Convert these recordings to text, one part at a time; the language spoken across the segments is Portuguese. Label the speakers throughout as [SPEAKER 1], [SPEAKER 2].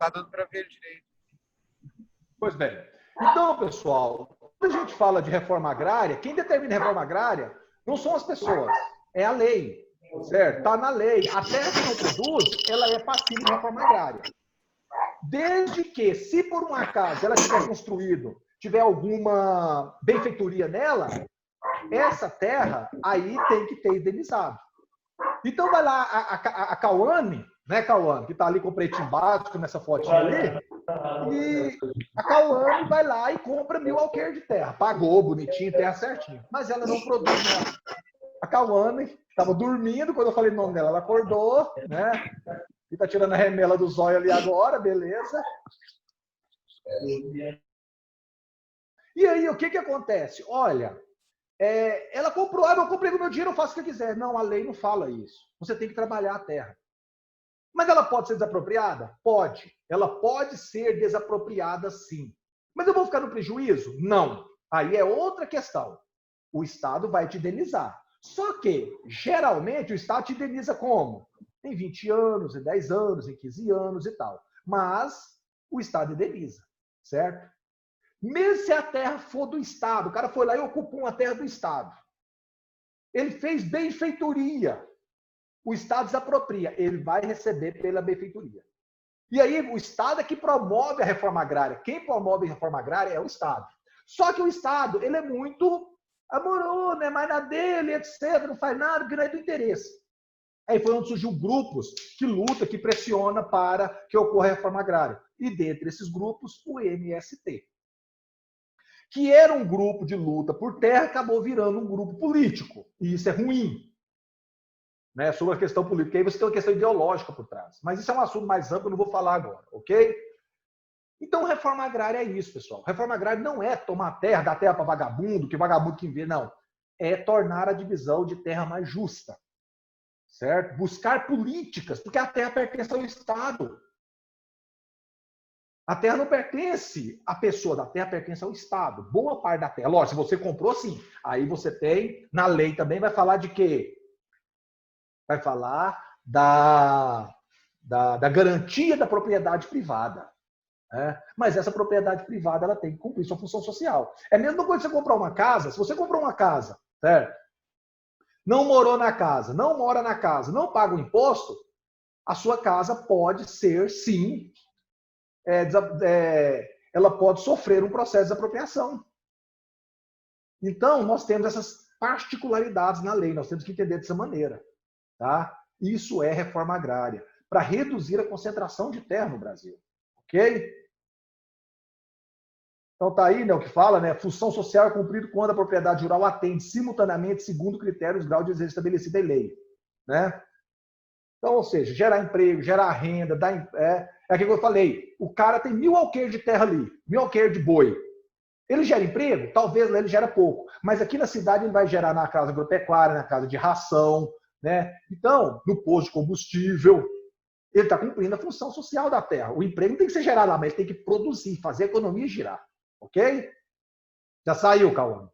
[SPEAKER 1] Tá dando para ver direito.
[SPEAKER 2] Pois bem. Então, pessoal, quando a gente fala de reforma agrária, quem determina a reforma agrária não são as pessoas, é a lei, certo? Está na lei. A terra que não produz, ela é passiva de reforma agrária. Desde que, se por um acaso ela tiver construído, tiver alguma benfeitoria nela, essa terra aí tem que ter indenizado. Então vai lá a Cauane, né, Cauane, que está ali com o pretinho básico nessa fotinha ali, e a Cauane vai lá e compra 1.000 alqueires de terra. Pagou bonitinho, terra certinho. Mas ela não produz nada. A Cauane estava dormindo, quando eu falei o nome dela, ela acordou, né? E tá tirando a remela do zóio ali agora, beleza. E aí, o que acontece? Olha, ela comprou, eu comprei com meu dinheiro, eu faço o que eu quiser. Não, a lei não fala isso. Você tem que trabalhar a terra. Mas ela pode ser desapropriada? Pode. Ela pode ser desapropriada, sim. Mas eu vou ficar no prejuízo? Não. Aí é outra questão. O Estado vai te indenizar. Só que, geralmente, o Estado te indeniza como? Em 20 anos, em 10 anos, em 15 anos e tal. Mas o Estado indeniza, certo? Mesmo se a terra for do Estado, o cara foi lá e ocupou uma terra do Estado. Ele fez benfeitoria. O Estado desapropria. Ele vai receber pela benfeitoria. E aí o Estado é que promove a reforma agrária. Quem promove a reforma agrária é o Estado. Só que o Estado, ele é muito amoroso, né? Mas na dele, etc. Não faz nada, porque não é do interesse. Aí foi onde surgiu grupos que lutam, que pressionam para que ocorra a reforma agrária. E dentre esses grupos, o MST. Que era um grupo de luta por terra, acabou virando um grupo político. E isso é ruim. Né? Sobre a questão política. Aí você tem uma questão ideológica por trás. Mas isso é um assunto mais amplo, eu não vou falar agora, ok? Então, reforma agrária é isso, pessoal. Reforma agrária não é tomar terra, dar terra para vagabundo, que vagabundo que vê, não. É tornar a divisão de terra mais justa. Certo? Buscar políticas, porque a terra pertence ao Estado. A terra não pertence à pessoa, a terra pertence ao Estado. Boa parte da terra. Lógico, se você comprou, sim. Aí você tem, na lei também, vai falar de quê? Vai falar da garantia da propriedade privada. Né? Mas essa propriedade privada ela tem que cumprir sua função social. É a mesma coisa que você comprar uma casa. Se você comprou uma casa, certo? Não morou na casa, não mora na casa, não paga o imposto, a sua casa pode ser, sim, ela pode sofrer um processo de desapropriação. Então, nós temos essas particularidades na lei, nós temos que entender dessa maneira. Tá? Isso é reforma agrária, para reduzir a concentração de terra no Brasil. Ok? Então tá aí, né, o que fala, né? Função social é cumprida quando a propriedade rural atende simultaneamente segundo critérios grau de exercício estabelecido em lei. Né? Então, ou seja, gerar emprego, gerar renda, aquilo que eu falei. O cara tem 1.000 alqueires de terra ali, 1.000 alqueires de boi. Ele gera emprego? Talvez lá ele gera pouco. Mas aqui na cidade ele vai gerar na casa agropecuária, na casa de ração, né? Então, no posto de combustível, ele está cumprindo a função social da terra. O emprego não tem que ser gerado lá, mas ele tem que produzir, fazer a economia girar. Ok? Já saiu, Cauã?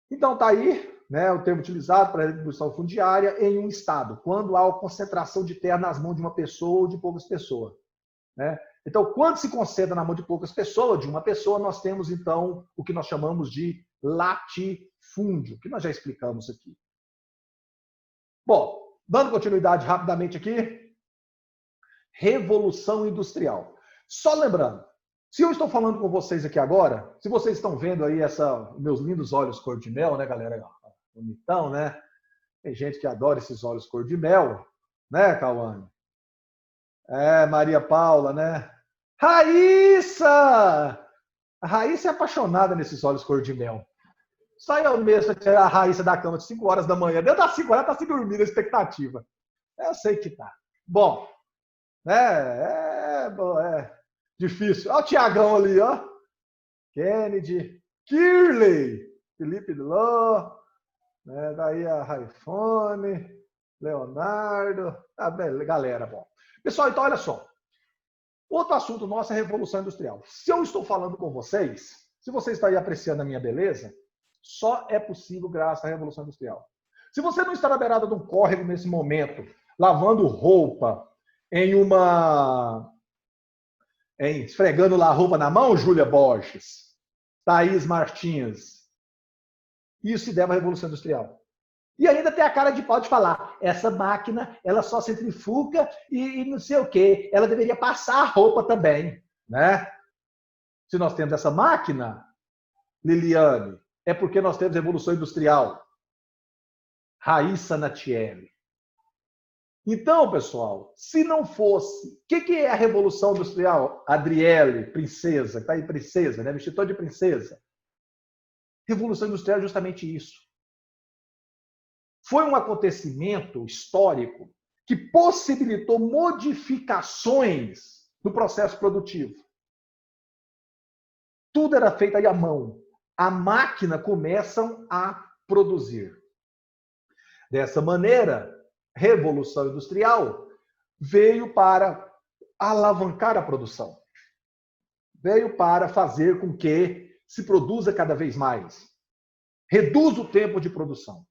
[SPEAKER 2] Então, tá aí, né, o termo utilizado para a retribuição fundiária em um estado, quando há a concentração de terra nas mãos de uma pessoa ou de poucas pessoas. Né? Então, quando se concentra na mão de poucas pessoas, de uma pessoa, nós temos, então, o que nós chamamos de latifúndio, que nós já explicamos aqui. Bom, dando continuidade rapidamente aqui, Revolução Industrial. Só lembrando, se eu estou falando com vocês aqui agora, se vocês estão vendo aí meus lindos olhos cor de mel, né, galera? Bonitão, né? Tem gente que adora esses olhos cor de mel, né, Cauane? Maria Paula, né? Raíssa! A Raíssa é apaixonada nesses olhos cor de mel. Sai eu mesmo tirar a Raíssa da cama de 5 horas da manhã. Dentro das 5 horas, ela tá se dormindo, a expectativa. Eu sei que tá. Bom, né? Difícil. Olha o Tiagão ali, ó. Kennedy, Kirley, Felipe Ló, né? Daí a Raifone, Leonardo, galera, bom. Pessoal, então olha só. Outro assunto nosso é a Revolução Industrial. Se eu estou falando com vocês, se vocês estão aí apreciando a minha beleza, só é possível graças à Revolução Industrial. Se você não está na beirada de um córrego nesse momento, lavando roupa, em uma... esfregando lá a roupa na mão, Júlia Borges, Thaís Martins. Isso se deve à Revolução Industrial. E ainda tem a cara de pau de falar, essa máquina, ela só centrifuga e não sei o quê. Ela deveria passar a roupa também, né? Se nós temos essa máquina, Liliane, é porque nós temos Revolução Industrial. Raíssa Natiele. Então, pessoal, se não fosse... O que é a Revolução Industrial? Adriele, princesa, que está aí princesa, né? Vestido de princesa. Revolução Industrial é justamente isso. Foi um acontecimento histórico que possibilitou modificações no processo produtivo. Tudo era feito aí à mão. A máquina começam a produzir. Dessa maneira, Revolução Industrial veio para alavancar a produção. Veio para fazer com que se produza cada vez mais. Reduza o tempo de produção.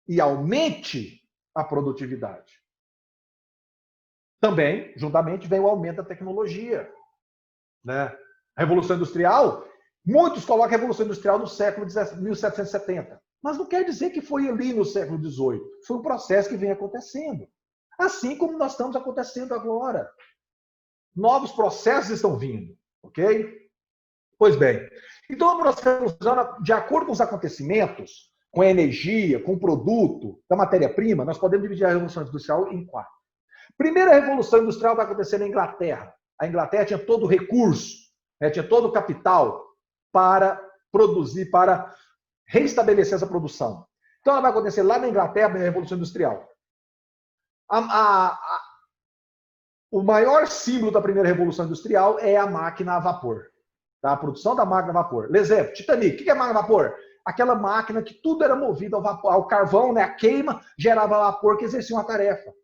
[SPEAKER 2] E aumente a produtividade. Também, juntamente, vem o aumento da tecnologia. Né? A Revolução Industrial, muitos colocam a Revolução Industrial no século 1770. Mas não quer dizer que foi ali no século XVIII. Foi um processo que vem acontecendo. Assim como nós estamos acontecendo agora. Novos processos estão vindo. Ok? Pois bem. Então, o processo, de acordo com os acontecimentos, com a energia, com o produto da matéria-prima, nós podemos dividir a Revolução Industrial em 4. Primeira Revolução Industrial vai acontecer na Inglaterra. A Inglaterra tinha todo o recurso, né, tinha todo o capital para produzir, para reestabelecer essa produção. Então, ela vai acontecer lá na Inglaterra, na Revolução Industrial. O maior símbolo da primeira Revolução Industrial é a máquina a vapor. Tá? A produção da máquina a vapor. Exemplo, Titanic. O que é máquina a vapor? Aquela máquina que tudo era movido ao vapor, ao carvão, né? A queima gerava vapor que exercia uma tarefa.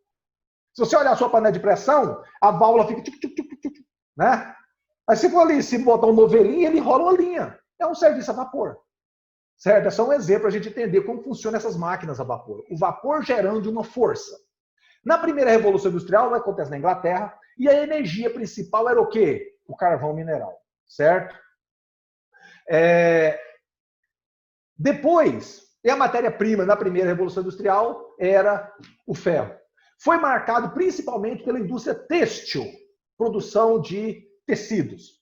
[SPEAKER 2] Se você olhar a sua panela de pressão, a válvula fica né? Aí se for ali, se botar um novelinho, ele rola uma linha. É um serviço a vapor. Certo? É só um exemplo para a gente entender como funcionam essas máquinas a vapor. O vapor gerando uma força. Na primeira Revolução Industrial, vai acontecer na Inglaterra, e a energia principal era o quê? O carvão mineral. Certo? Depois, a matéria-prima na primeira Revolução Industrial era o ferro. Foi marcado principalmente pela indústria têxtil, produção de tecidos.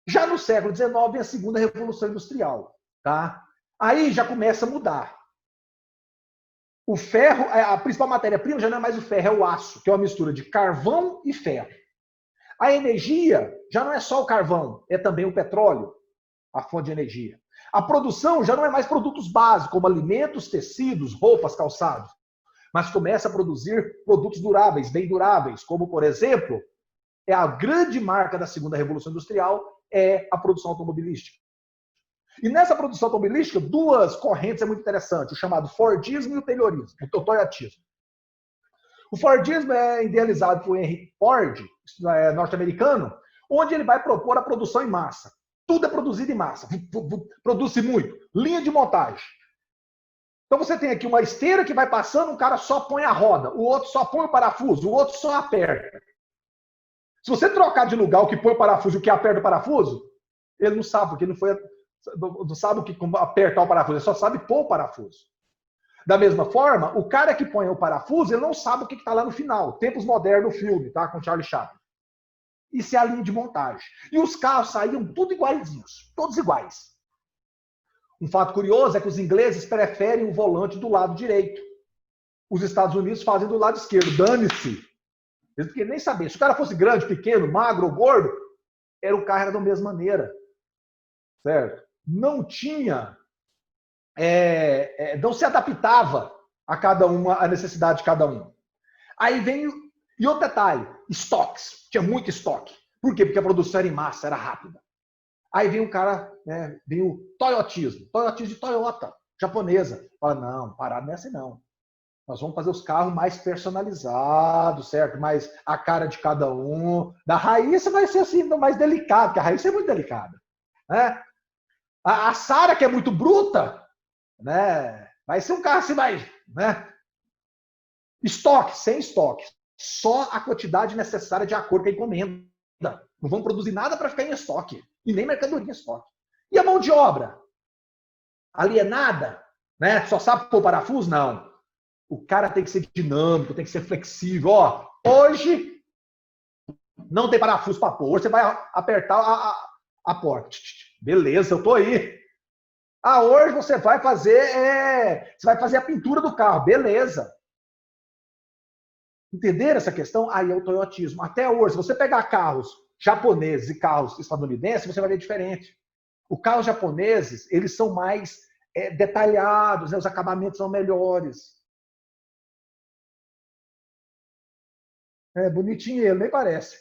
[SPEAKER 2] Já no século XIX, vem a segunda Revolução Industrial. Tá? Aí já começa a mudar. O ferro, a principal matéria-prima já não é mais o ferro, é o aço, que é uma mistura de carvão e ferro. A energia já não é só o carvão, é também o petróleo, a fonte de energia. A produção já não é mais produtos básicos, como alimentos, tecidos, roupas, calçados, mas começa a produzir produtos duráveis, bem duráveis, como, por exemplo, é a grande marca da segunda Revolução Industrial, é a produção automobilística. E nessa produção automobilística, duas correntes é muito interessantes, o chamado Fordismo e o Taylorismo, o Toyotismo. O Fordismo é idealizado por Henry Ford, norte-americano, onde ele vai propor a produção em massa. Tudo é produzido em massa, produz-se muito. Linha de montagem. Então você tem aqui uma esteira que vai passando, um cara só põe a roda, o outro só põe o parafuso, o outro só aperta. Se você trocar de lugar o que põe o parafuso e o que aperta o parafuso, ele não sabe, porque não sabe o que apertar o parafuso, ele só sabe pôr o parafuso. Da mesma forma, o cara que põe o parafuso, ele não sabe o que está lá no final. Tempos modernos, o filme, tá? Com Charlie Chaplin. Isso é a linha de montagem. E os carros saíam tudo iguaizinhos, todos iguais. Um fato curioso é que os ingleses preferem o volante do lado direito. Os Estados Unidos fazem do lado esquerdo. Dane-se. Eles não queriam nem saber. Se o cara fosse grande, pequeno, magro ou gordo, o carro era da mesma maneira. Certo? Não tinha... não se adaptava a cada uma, a necessidade de cada um. Aí vem... E outro detalhe, estoques. Tinha muito estoque. Por quê? Porque a produção era em massa, era rápida. Aí vem um cara, né, vem o Toyotismo. Toyotismo de Toyota, japonesa. Fala, não, parado não é assim não. Nós vamos fazer os carros mais personalizados, certo? Mais a cara de cada um. Da Raíssa vai ser assim, mais delicado, porque a Raíssa é muito delicada. Né? A Sara, que é muito bruta, né? Vai ser um carro assim mais... Né? Estoque, sem estoque. só a quantidade necessária de acordo com a encomenda. Não vão produzir nada para ficar em estoque, e nem mercadoria em estoque. E a mão de obra? Alienada? Né? Só sabe pôr parafuso? Não. O cara tem que ser dinâmico, tem que ser flexível. Ó, hoje não tem parafuso para pôr. Hoje você vai apertar a porta. Beleza, eu tô aí. Ah, hoje você vai fazer a pintura do carro. Beleza. Entenderam essa questão? Aí é o toyotismo. Até hoje, se você pegar carros japoneses e carros estadunidenses, você vai ver diferente. Os carros japoneses, eles são mais detalhados, né? Os acabamentos são melhores. É bonitinho ele, nem parece.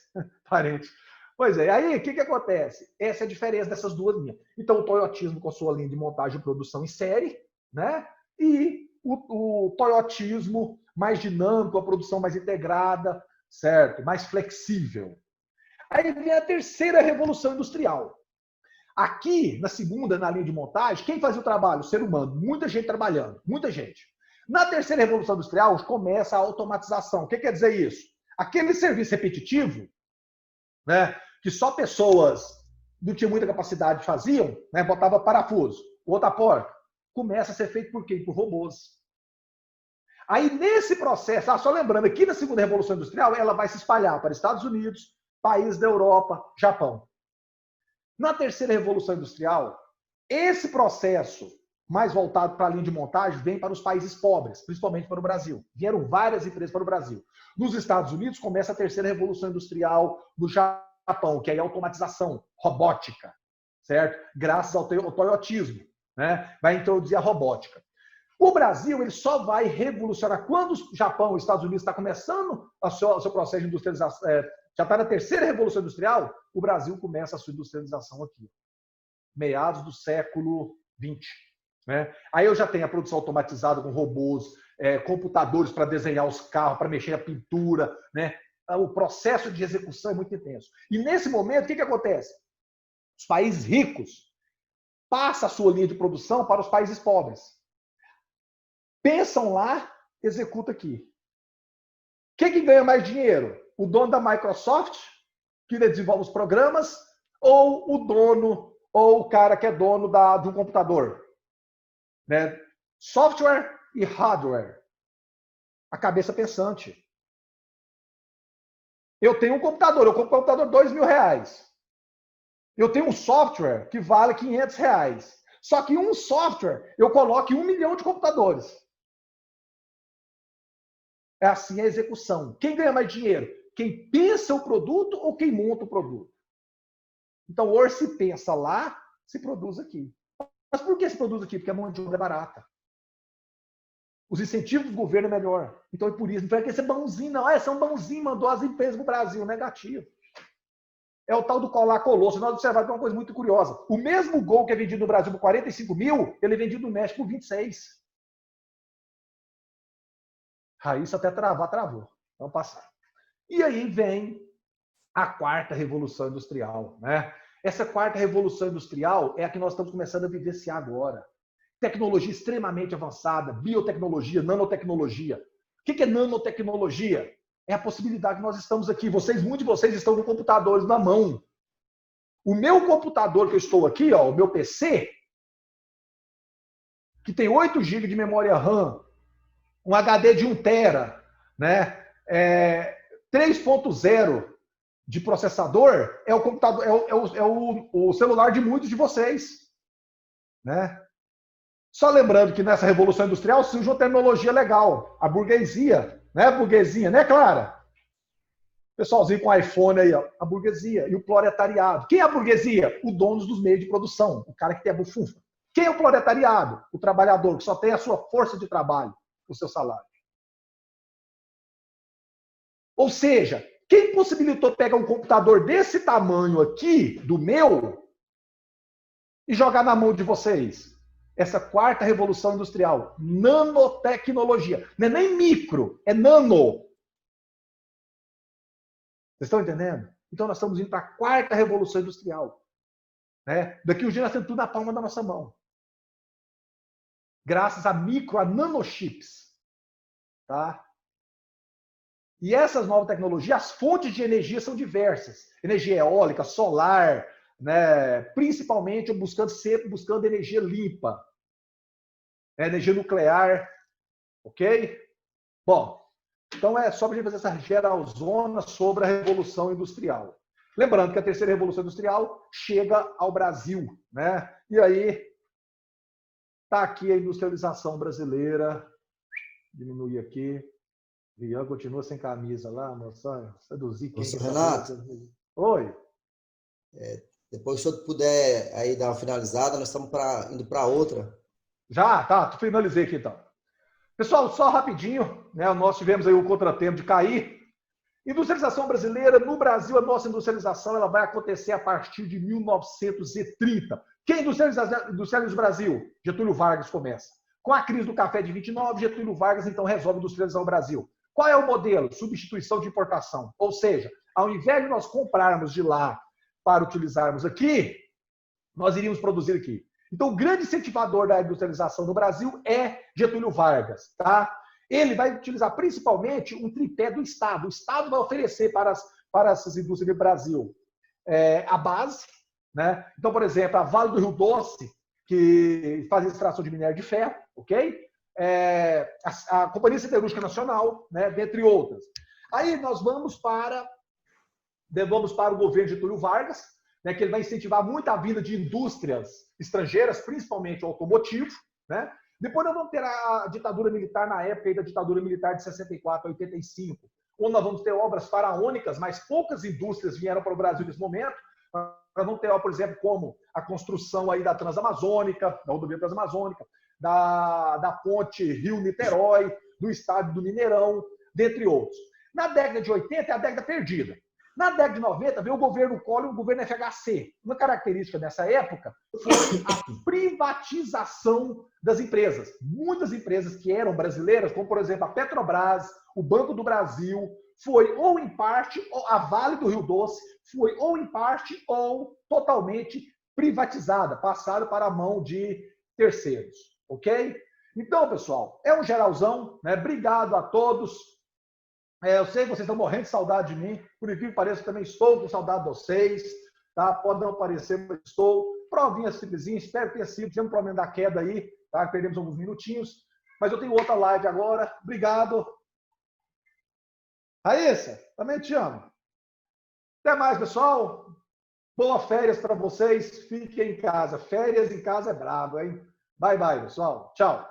[SPEAKER 2] Parente. Pois é, aí o que acontece? Essa é a diferença dessas duas linhas. Então, o toyotismo com a sua linha de montagem e produção em série, né? E o toyotismo mais dinâmico, a produção mais integrada, certo? Mais flexível. Aí vem a terceira revolução industrial. Aqui, na segunda, na linha de montagem, quem fazia o trabalho? O ser humano. Muita gente trabalhando, muita gente. Na terceira revolução industrial, começa a automatização. O que quer dizer isso? Aquele serviço repetitivo, né, que só pessoas não tinham muita capacidade faziam, né, botava parafuso, outra porta, começa a ser feito por quem? Por robôs. Aí, nesse processo, só lembrando, aqui na segunda revolução industrial, ela vai se espalhar para Estados Unidos, países da Europa, Japão. Na terceira revolução industrial, esse processo mais voltado para a linha de montagem vem para os países pobres, principalmente para o Brasil. Vieram várias empresas para o Brasil. Nos Estados Unidos, começa a terceira revolução industrial do Japão, que é a automatização, robótica, certo? Graças ao toyotismo, né? Vai introduzir a robótica. O Brasil ele só vai revolucionar quando o Japão, os Estados Unidos está começando o seu processo de industrialização, já está na terceira revolução industrial, o Brasil começa a sua industrialização aqui, meados do século XX. Né? Aí eu já tenho a produção automatizada com robôs, computadores para desenhar os carros, para mexer na pintura, né? O processo de execução é muito intenso. E nesse momento, o que acontece? Os países ricos passam a sua linha de produção para os países pobres. Pensam lá, executa aqui. Quem ganha mais dinheiro? O dono da Microsoft, que desenvolve os programas, ou o dono, ou o cara que é dono de um computador? Né? Software e hardware. A cabeça pensante. Eu tenho um computador, eu compro um computador R$2.000. Eu tenho um software que vale R$500. Só que um software eu coloco em 1 milhão de computadores. É assim a execução. Quem ganha mais dinheiro? Quem pensa o produto ou quem monta o produto? Então, hoje se pensa lá, se produz aqui. Mas por que se produz aqui? Porque a mão de obra é barata. Os incentivos do governo é melhor. Então é por isso. Não vai querer ser bonzinho, não. São bonzinhos, mandou as empresas para o Brasil. Negativo. É o tal do colar colou. Se nós observarmos uma coisa muito curiosa. O mesmo Gol que é vendido no Brasil por 45 mil, ele é vendido no México por 26. Raíssa até travar, travou. Vamos passar. E aí vem a quarta revolução industrial. Né? Essa quarta revolução industrial é a que nós estamos começando a vivenciar agora. Tecnologia extremamente avançada, biotecnologia, nanotecnologia. O que é nanotecnologia? É a possibilidade que nós estamos aqui. Muitos de vocês estão com computadores na mão. O meu computador que eu estou aqui, ó, o meu PC, que tem 8 GB de memória RAM, um HD de 1 tera, né? 3.0 de processador, é o computador, o celular de muitos de vocês, né? Só lembrando que nessa revolução industrial surge uma terminologia legal, a burguesia, né, burguesinha, né, Clara? Pessoalzinho com iPhone aí, ó, a burguesia e o proletariado. Quem é a burguesia? Os donos dos meios de produção, o cara que tem a bufunfa. Quem é o proletariado? O trabalhador, que só tem a sua força de trabalho, o seu salário. Ou seja, quem possibilitou pegar um computador desse tamanho aqui, do meu, e jogar na mão de vocês? Essa quarta revolução industrial, nanotecnologia. Não é nem micro, é nano. Vocês estão entendendo? Então nós estamos indo para a quarta revolução industrial. Né? Daqui uns dias nós temos tudo na palma da nossa mão. Graças a nanochips. Tá? E essas novas tecnologias, as fontes de energia são diversas. Energia eólica, solar, né? Principalmente sempre buscando energia limpa. Energia nuclear, ok? Bom, então é só para a gente fazer essa geralzona sobre a Revolução Industrial. Lembrando que a terceira Revolução Industrial chega ao Brasil, né? E aí está aqui a industrialização brasileira. Diminuir aqui. Rian continua sem camisa lá, moção. Seduzir quem
[SPEAKER 1] Professor
[SPEAKER 2] quer
[SPEAKER 1] Renato,
[SPEAKER 2] saber. Oi.
[SPEAKER 1] depois se o senhor puder aí dar uma finalizada, nós estamos indo para outra.
[SPEAKER 2] Já? Tá, finalizei aqui então. Pessoal, só rapidinho, né? Nós tivemos aí o contratempo de cair. Industrialização brasileira, no Brasil, a nossa industrialização ela vai acontecer a partir de 1930. Quem industrializa o Brasil? Getúlio Vargas começa. Com a crise do café de 29, Getúlio Vargas então resolve industrializar o Brasil. Qual é o modelo? Substituição de importação. Ou seja, ao invés de nós comprarmos de lá para utilizarmos aqui, nós iríamos produzir aqui. Então, o grande incentivador da industrialização no Brasil é Getúlio Vargas, tá? Ele vai utilizar principalmente um tripé do Estado. O Estado vai oferecer para essas indústrias do Brasil a base, né? Então, por exemplo, a Vale do Rio Doce, que faz extração de minério de ferro, ok? A Companhia Siderúrgica Nacional, né? Dentre outras. Aí nós vamos para o governo de Getúlio Vargas, né? Que ele vai incentivar muito a vinda de indústrias estrangeiras, principalmente o automotivo, né? Depois nós vamos ter a ditadura militar na época da ditadura militar de 64 a 85, onde nós vamos ter obras faraônicas, mas poucas indústrias vieram para o Brasil nesse momento. Nós vamos ter, por exemplo, como a construção aí da Transamazônica, da rodovia Transamazônica, da ponte Rio-Niterói, do estado do Mineirão, dentre outros. Na década de 80 é a década perdida. Na década de 90 veio o governo Collor e o governo FHC. Uma característica dessa época foi a privatização das empresas. Muitas empresas que eram brasileiras, como por exemplo a Petrobras, o Banco do Brasil, foi ou em parte, ou a Vale do Rio Doce, foi ou em parte ou totalmente privatizada, passada para a mão de terceiros, ok? Então, pessoal, é um geralzão, né? Obrigado a todos. Eu sei que vocês estão morrendo de saudade de mim, por incrível que pareça, eu também estou com saudade de vocês, tá? Pode não parecer, mas estou. Provinha simplesinha, espero que tenha sido, tivemos um problema da queda aí, tá? Perdemos alguns minutinhos, mas eu tenho outra live agora. Obrigado. Raíssa, também te amo. Até mais, pessoal. Boas férias para vocês. Fiquem em casa. Férias em casa é brabo, hein? Bye, bye, pessoal. Tchau.